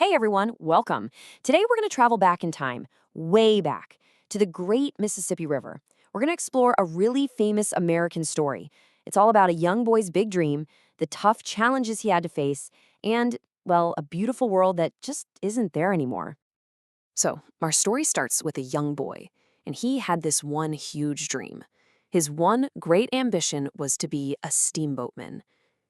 Hey everyone, welcome. Today we're going to travel back in time, way back, to the great Mississippi River. We're going to explore a really famous American story. It's all about a young boy's big dream, the tough challenges he had to face, and, well, a beautiful world that just isn't there anymore. So, our story starts with a young boy, and he had this one huge dream. His one great ambition was to be a steamboatman.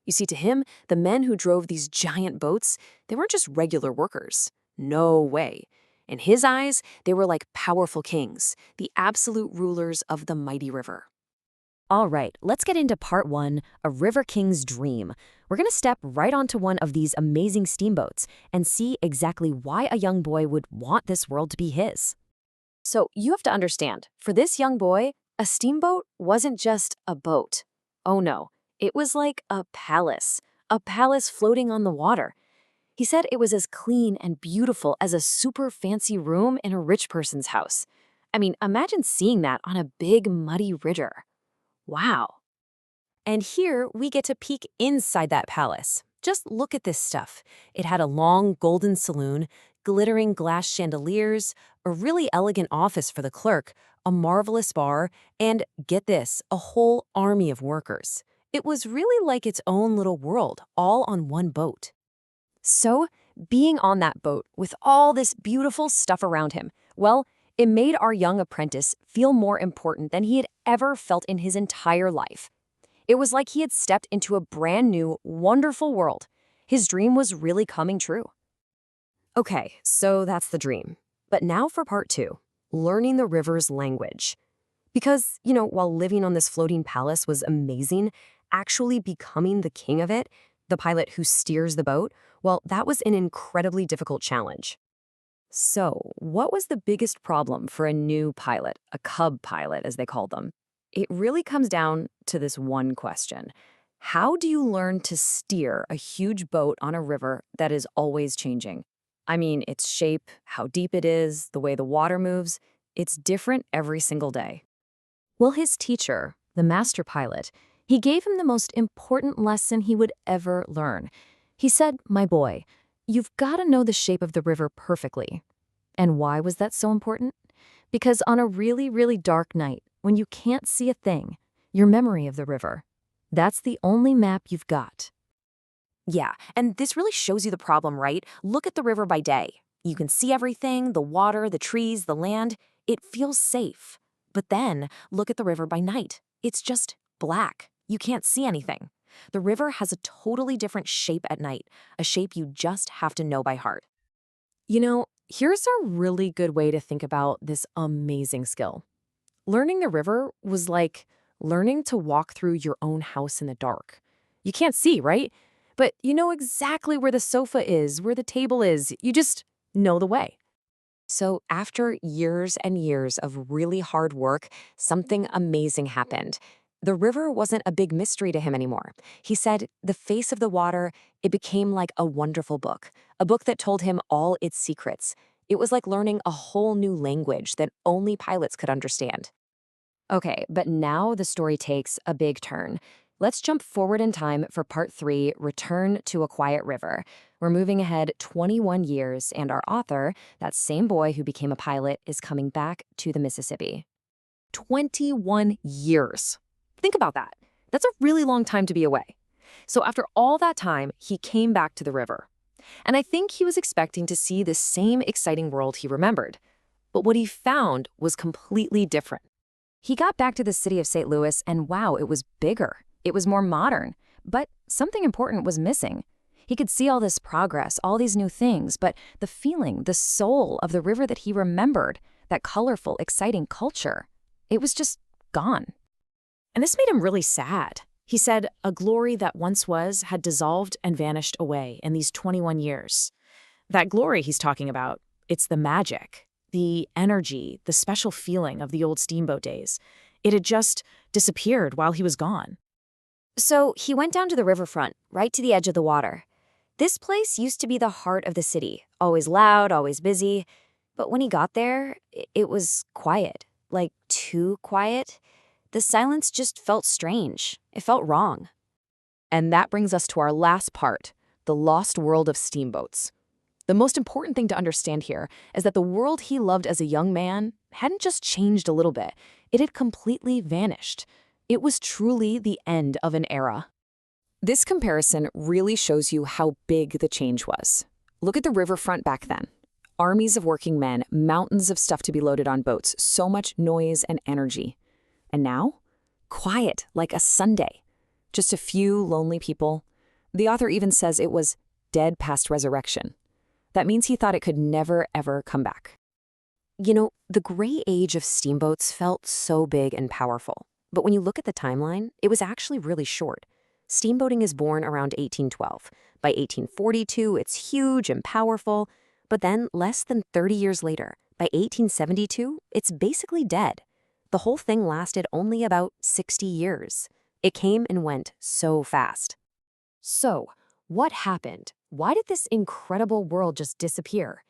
You see, to him, the men who drove these giant boats, they weren't just regular workers. No way. In his eyes, they were like powerful kings, the absolute rulers of the mighty river. All right, let's get into part one, A River King's Dream. We're going to step right onto one of these amazing steamboats and see exactly why a young boy would want this world to be his. So you have to understand, for this young boy, a steamboat wasn't just a boat. Oh no, it was like a palace floating on the water. He said it was as clean and beautiful as a super fancy room in a rich person's house. I mean, imagine seeing that on a big muddy river. Wow. And here we get to peek inside that palace. Just look at this stuff. It had a long golden saloon, glittering glass chandeliers, a really elegant office for the clerk, a marvelous bar, and, get this, a whole army of workers. It was really like its own little world, all on one boat. So, being on that boat with all this beautiful stuff around him, well, it made our young apprentice feel more important than he had ever felt in his entire life. It was like he had stepped into a brand new, wonderful world. His dream was really coming true. Okay, so that's the dream. But now for part two, learning the river's language. Because, while living on this floating palace was amazing, actually becoming the king of it, the pilot who steers the boat, well, that was an incredibly difficult challenge. So, what was the biggest problem for a new pilot, a cub pilot as they called them? It really comes down to this one question. How do you learn to steer a huge boat on a river that is always changing? I mean, its shape, how deep it is, the way the water moves, it's different every single day. Well, his teacher, the master pilot, he gave him the most important lesson he would ever learn. He said, "My boy, you've got to know the shape of the river perfectly." And why was that so important? Because on a really, really dark night, when you can't see a thing, your memory of the river, that's the only map you've got. Yeah, and this really shows you the problem, right? Look at the river by day. You can see everything, the water, the trees, the land. It feels safe. But then, look at the river by night. It's just black. You can't see anything. The river has a totally different shape at night, a shape you just have to know by heart. Here's a really good way to think about this amazing skill. Learning the river was like learning to walk through your own house in the dark. You can't see, right? But you know exactly where the sofa is, where the table is. You just know the way. So after years and years of really hard work, something amazing happened. The river wasn't a big mystery to him anymore. He said the face of the water, it became like a wonderful book, a book that told him all its secrets. It was like learning a whole new language that only pilots could understand. Okay, but now the story takes a big turn. Let's jump forward in time for part three, Return to a Quiet River. We're moving ahead 21 years, and our author, that same boy who became a pilot, is coming back to the Mississippi. 21 years. Think about that. That's a really long time to be away. So after all that time, he came back to the river. And I think he was expecting to see the same exciting world he remembered. But what he found was completely different. He got back to the city of St. Louis, and wow, it was bigger. It was more modern. But something important was missing. He could see all this progress, all these new things, but the feeling, the soul of the river that he remembered, that colorful, exciting culture, it was just gone. And this made him really sad. He said a glory that once was had dissolved and vanished away in these 21 years. That glory he's talking about, it's the magic, the energy, the special feeling of the old steamboat days. It had just disappeared while he was gone. So he went down to the riverfront, right to the edge of the water. This place used to be the heart of the city, always loud, always busy. But when he got there, it was quiet, like too quiet. The silence just felt strange. It felt wrong. And that brings us to our last part, the lost world of steamboats. The most important thing to understand here is that the world he loved as a young man hadn't just changed a little bit, it had completely vanished. It was truly the end of an era. This comparison really shows you how big the change was. Look at the riverfront back then. Armies of working men, mountains of stuff to be loaded on boats, so much noise and energy. And now? Quiet, like a Sunday. Just a few lonely people. The author even says it was dead past resurrection. That means he thought it could never, ever come back. You know, the gray age of steamboats felt so big and powerful. But when you look at the timeline, it was actually really short. Steamboating is born around 1812. By 1842, it's huge and powerful. But then, less than 30 years later, by 1872, it's basically dead. The whole thing lasted only about 60 years. It came and went so fast. So, what happened? Why did this incredible world just disappear?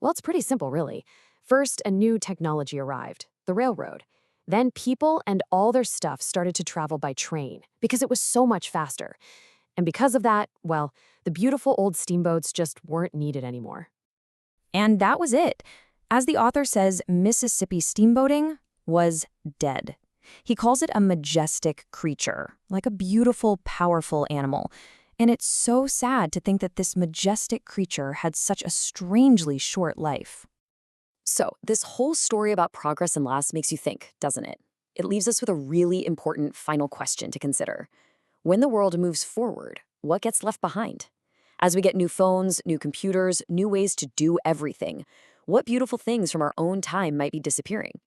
Well, it's pretty simple, really. First, a new technology arrived, the railroad. Then people and all their stuff started to travel by train because it was so much faster. And because of that, well, the beautiful old steamboats just weren't needed anymore. And that was it. As the author says, Mississippi steamboating was dead. He calls it a majestic creature, like a beautiful, powerful animal. And it's so sad to think that this majestic creature had such a strangely short life. So, this whole story about progress and loss makes you think, doesn't it? It leaves us with a really important final question to consider. When the world moves forward, what gets left behind? As we get new phones, new computers, new ways to do everything, what beautiful things from our own time might be disappearing?